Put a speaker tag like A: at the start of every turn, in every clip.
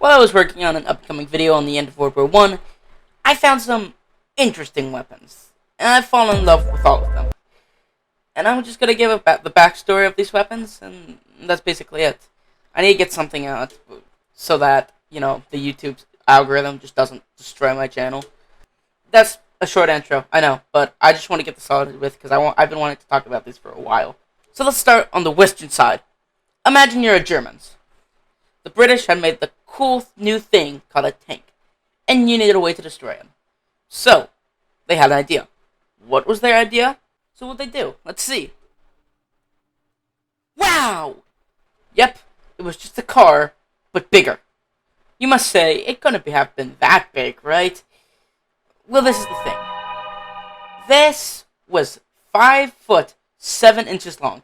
A: While I was working on an upcoming video on the end of World War I, I found some interesting weapons, and I've fallen in love with all of them. And I'm just gonna give the backstory of these weapons, and that's basically it. I need to get something out so that, the YouTube algorithm just doesn't destroy my channel. That's a short intro, I know, but I just want to get this started with because I've been wanting to talk about these for a while. So let's start on the Western side. Imagine you're a Germans. The British had made the cool new thing called a tank, and you needed a way to destroy them. So, they had an idea. What was their idea? So what'd they do? Let's see. Wow! Yep, it was just a car, but bigger. You must say, it couldn't have been that big, right? Well, this is the thing. This was 5 foot 7 inches long.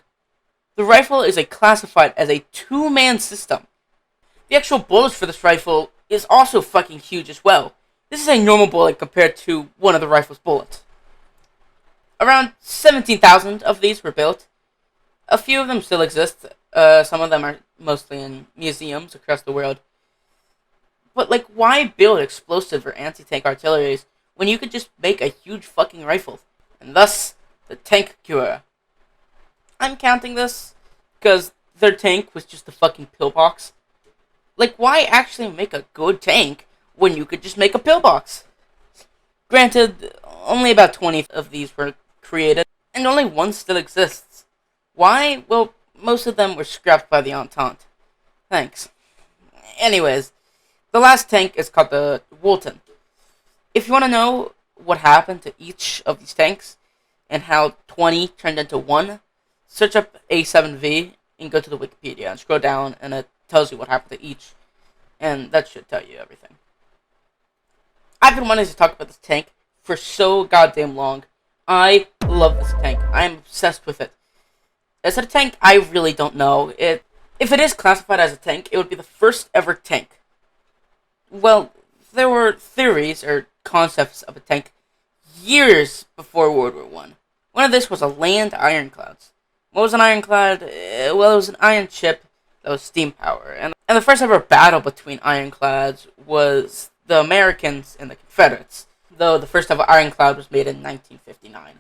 A: The rifle is classified as a 2-man system. The actual bullets for this rifle is also fucking huge as well. This is a normal bullet compared to one of the rifle's bullets. Around 17,000 of these were built. A few of them still exist. Some of them are mostly in museums across the world. But, why build explosive or anti-tank artilleries when you could just make a huge fucking rifle? And thus, the tank cure. I'm counting this because their tank was just a fucking pillbox. Why actually make a good tank when you could just make a pillbox? Granted, only about 20 of these were created, and only one still exists. Why? Well, most of them were scrapped by the Entente. Thanks. Anyways, the last tank is called the Wotan. If you want to know what happened to each of these tanks, and how 20 turned into 1, search up A7V and go to the Wikipedia and scroll down, and it tells you what happened to each, and that should tell you everything. I've been wanting to talk about this tank for so goddamn long. I love this tank. I am obsessed with it. Is it a tank? I really don't know. If it is classified as a tank, it would be the first ever tank. Well, there were theories or concepts of a tank years before World War I. One of this was a land ironclad. What was an ironclad? Well, it was an iron ship that was steam power. And the first ever battle between ironclads was the Americans and the Confederates, though the first ever ironclad was made in 1959.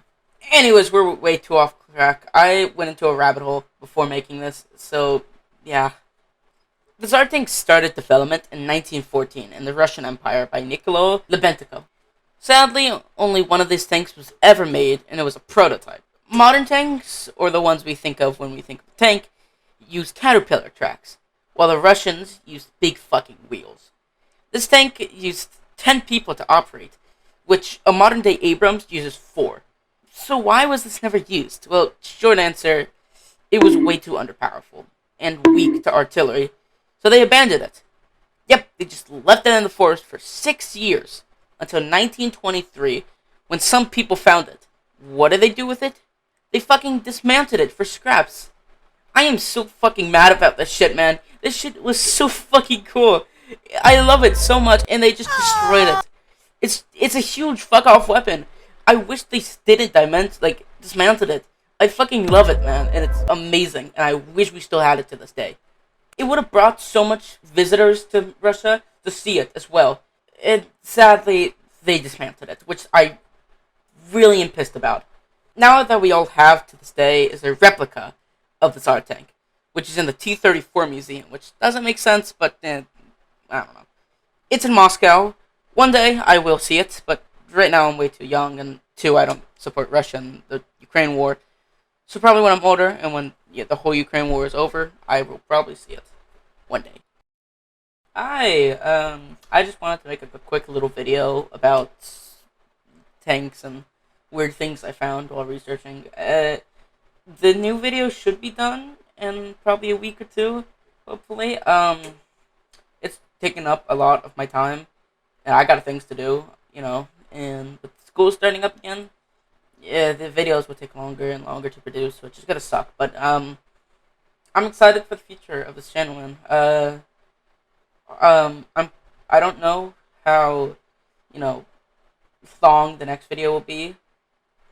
A: Anyways, we're way too off track. I went into a rabbit hole before making this, so yeah. The Tsar tank started development in 1914 in the Russian Empire by Nikolai Lebedko. Sadly, only one of these tanks was ever made, and it was a prototype. Modern tanks, or the ones we think of when we think of a tank, use caterpillar tracks, while the Russians used big fucking wheels. This tank used 10 people to operate, which a modern-day Abrams uses 4. So why was this never used? Well, short answer, it was way too underpowerful, and weak to artillery, so they abandoned it. Yep, they just left it in the forest for 6 years, until 1923, when some people found it. What did they do with it? They fucking dismantled it for scraps. I am so fucking mad about this shit, man. This shit was so fucking cool. I love it so much, and they just destroyed it. It's a huge fuck-off weapon. I wish they didn't dismantled it. I fucking love it, man, and it's amazing, and I wish we still had it to this day. It would have brought so much visitors to Russia to see it as well. And sadly, they dismantled it, which I really am pissed about. Now that we all have to this day is a replica of the Tsar tank, which is in the T-34 museum, which doesn't make sense, but I don't know. It's in Moscow. One day I will see it, but right now I'm way too young, and 2, I don't support Russia and the Ukraine war. So probably when I'm older, and when the whole Ukraine war is over, I will probably see it. One day. Hi, I just wanted to make a quick little video about tanks and weird things I found while researching. The new video should be done in probably a week or 2, hopefully. It's taken up a lot of my time, and I got things to do, and with school starting up again, yeah, the videos will take longer and longer to produce, which is gonna suck, but, I'm excited for the future of this channel, man. I don't know how, long the next video will be.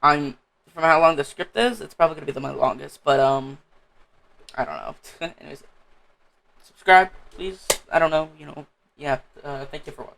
A: From how long the script is, it's probably gonna be my longest, but, I don't know. Anyways, subscribe, please. I don't know, Yeah, thank you for watching.